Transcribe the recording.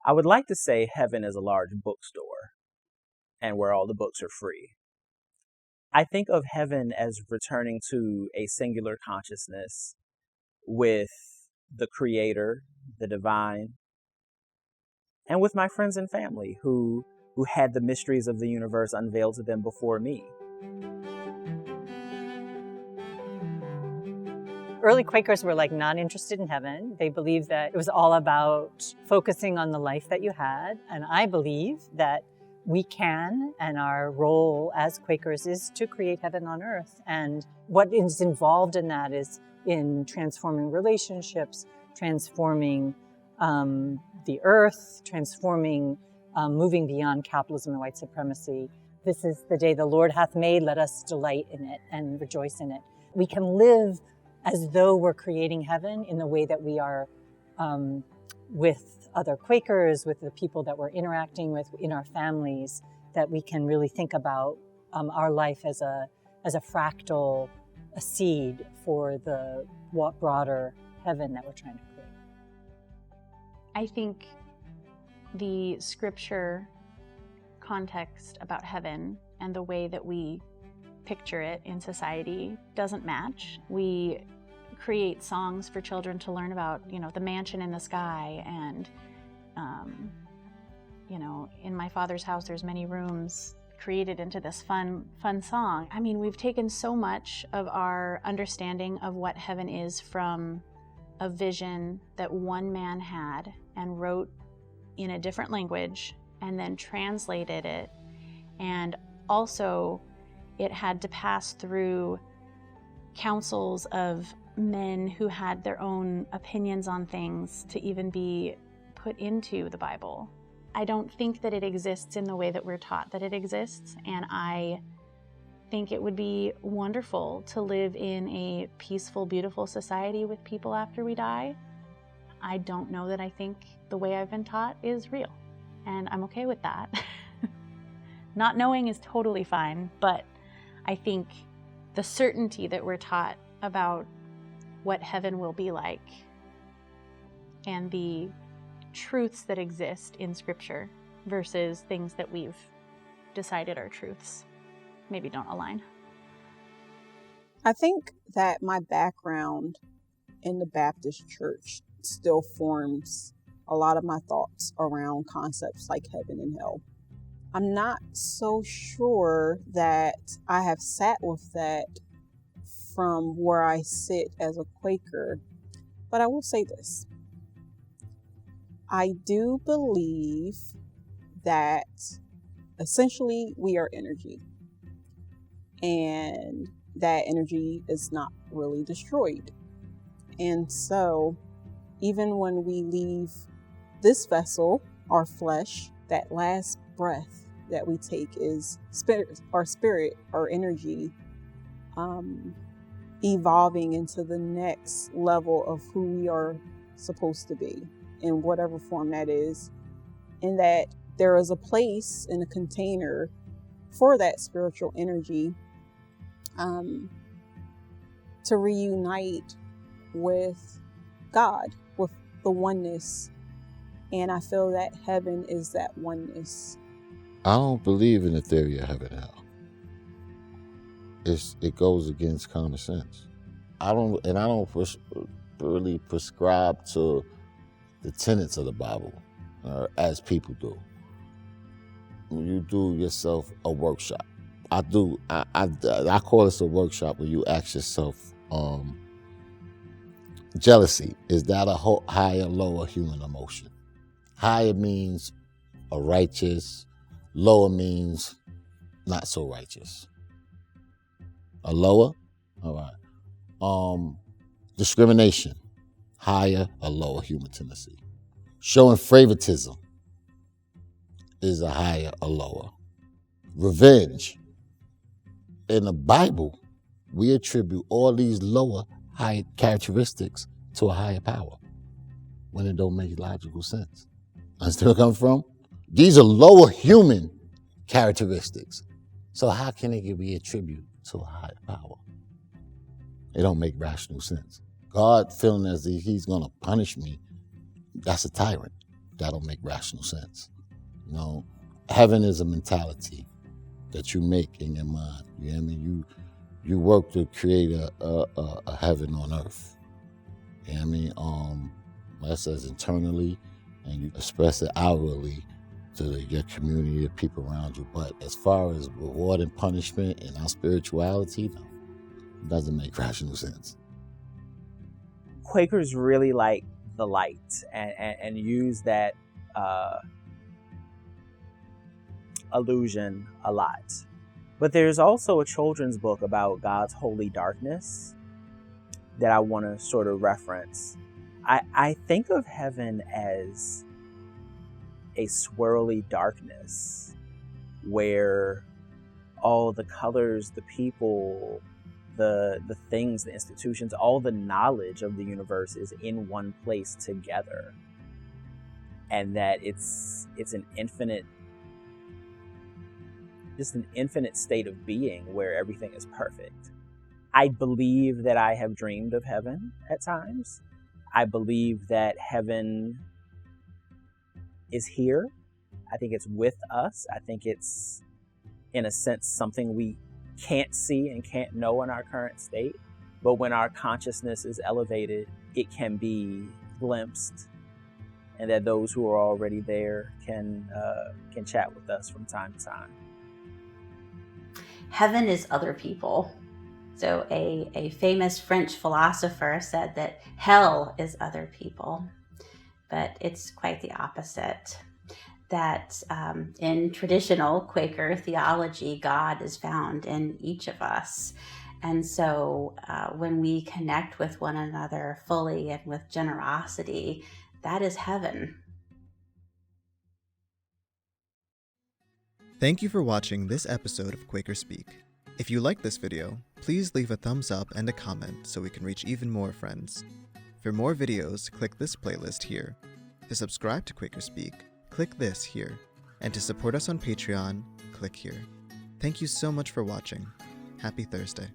I would like to say heaven is a large bookstore and where all the books are free. I think of heaven as returning to a singular consciousness with the Creator, the divine, and with my friends and family who had the mysteries of the universe unveiled to them before me. Early Quakers were not interested in heaven. They believed that it was all about focusing on the life that you had. And I believe that we can, and our role as Quakers is to create heaven on earth. And what is involved in that is in transforming relationships, transforming the earth, transforming, moving beyond capitalism and white supremacy. This is the day the Lord hath made. Let us delight in it and rejoice in it. We can live as though we're creating heaven in the way that we are with other Quakers, with the people that we're interacting with in our families, that we can really think about our life as a fractal, a seed for the broader heaven that we're trying to create. I think the scripture context about heaven and the way that we picture it in society doesn't match. We create songs for children to learn about, the mansion in the sky, and, in my Father's house there's many rooms, created into this fun song. I mean, we've taken so much of our understanding of what heaven is from a vision that one man had and wrote in a different language and then translated it. And also it had to pass through councils of men who had their own opinions on things to even be put into the Bible. I don't think that it exists in the way that we're taught that it exists, and I think it would be wonderful to live in a peaceful, beautiful society with people after we die. I don't know that I think the way I've been taught is real, and I'm okay with that. Not knowing is totally fine, but I think the certainty that we're taught about what heaven will be like and the truths that exist in Scripture versus things that we've decided are truths maybe don't align. I think that my background in the Baptist church still forms a lot of my thoughts around concepts like heaven and hell. I'm not so sure that I have sat with that from where I sit as a Quaker, but I will say this. I do believe that essentially we are energy, and that energy is not really destroyed. And so even when we leave this vessel, our flesh, that last breath that we take is spirit, our energy, evolving into the next level of who we are supposed to be in whatever form that is, and that there is a place in a container for that spiritual energy to reunite with God, with the oneness. And I feel that heaven is that oneness. I don't believe in the theory of heaven and hell. It goes against common sense. I don't really prescribe to the tenets of the Bible, as people do. You do yourself a workshop. I call this a workshop when you ask yourself, jealousy, is that a higher, lower human emotion? Higher means a righteous, lower means not so righteous. A lower, all right. Discrimination, higher or lower human tendency. Showing favoritism is a higher or lower. Revenge. In the Bible, we attribute all these lower, high characteristics to a higher power when it don't make logical sense. Understand where I come from? These are lower human characteristics. So how can it be attributed to a higher power? It don't make rational sense. God feeling as if he's going to punish me, that's a tyrant. that don't make rational sense. You know, heaven is a mentality that you make in your mind. You know what I mean? You work to create a heaven on earth. You know what I mean? That says internally, and you express it outwardly to your community, the people around you. But as far as reward and punishment and our spirituality, no, it doesn't make rational sense. Quakers really like the light and use that allusion a lot. But there's also a children's book about God's holy darkness that I want to sort of reference. I think of heaven as a swirly darkness where all the colors, the people, the things, the institutions, all the knowledge of the universe is in one place together. And that it's an infinite, just an infinite state of being where everything is perfect. I believe that I have dreamed of heaven at times. I believe that heaven is here. I think it's with us. I think it's, in a sense, something we can't see and can't know in our current state. But when our consciousness is elevated, it can be glimpsed, and that those who are already there can chat with us from time to time. Heaven is other people. So a famous French philosopher said that hell is other people, but it's quite the opposite. That in traditional Quaker theology, God is found in each of us. And so when we connect with one another fully and with generosity, that is heaven. Thank you for watching this episode of QuakerSpeak. If you like this video, please leave a thumbs up and a comment so we can reach even more friends. For more videos, click this playlist here. To subscribe to QuakerSpeak, click this here. And to support us on Patreon, click here. Thank you so much for watching. Happy Thursday.